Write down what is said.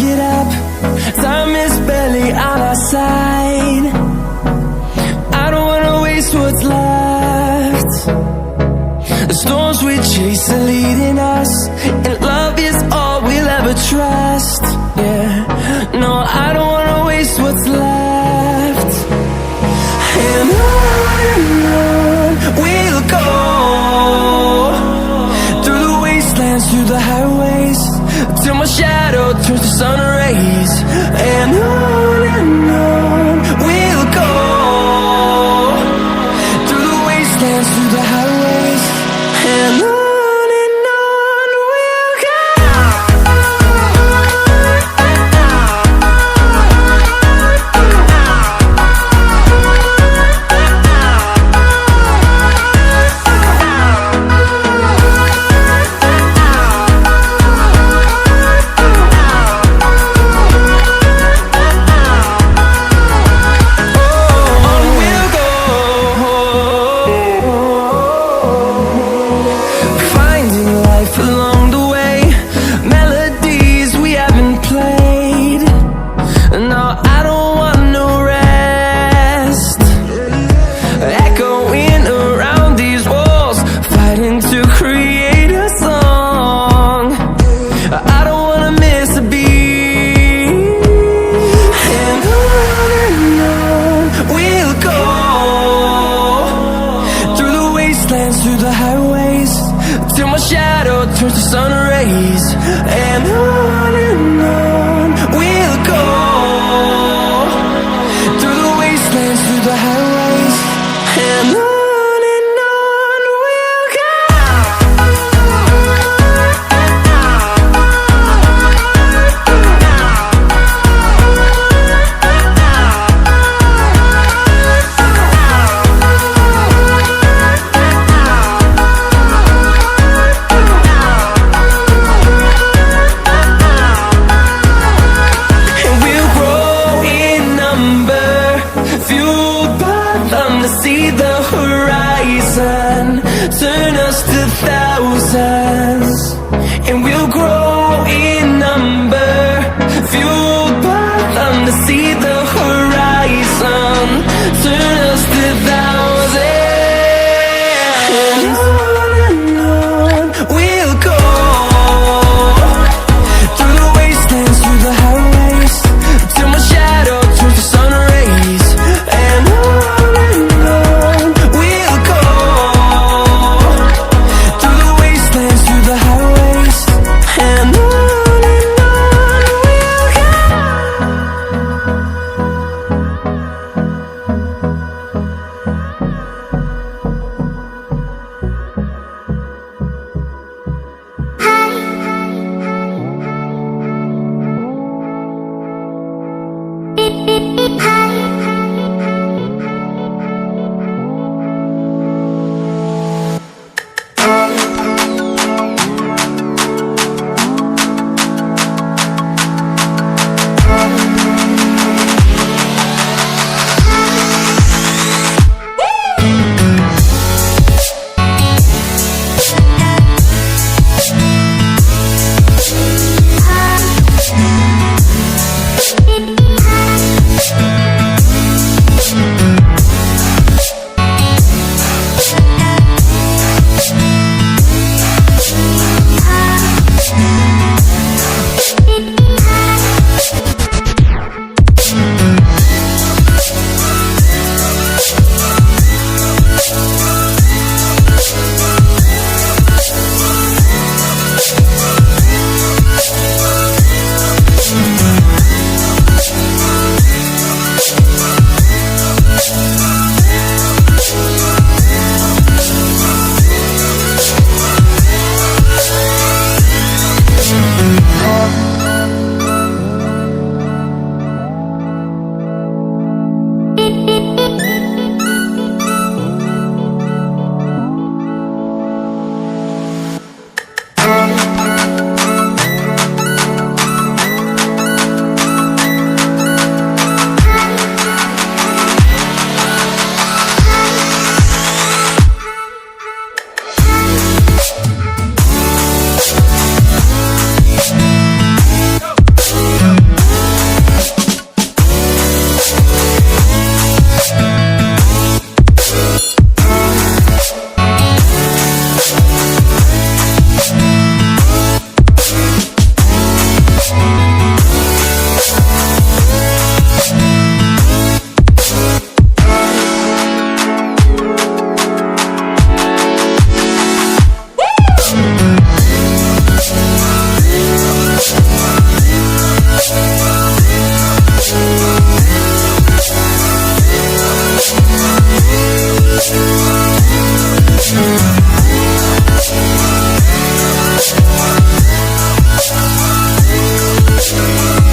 get up. Time is barely on our side. I don't wanna waste what's left. The storms we chase are leading us, and love is all we'll ever trust. Yeah, no, I don't wanna waste what's left. And on we'll go, through the wastelands, through the highways, till my shadow turns to sun rays. And on we'll go, through the wastelands, through the highways, and on we'll go. Through the highways, till my shadow turns to sun rays. And on we'll go, through the wastelands, through the highways, and on we'll go. See the horizon, turn us to thousands, and we'll grow in number, fueled by them to see the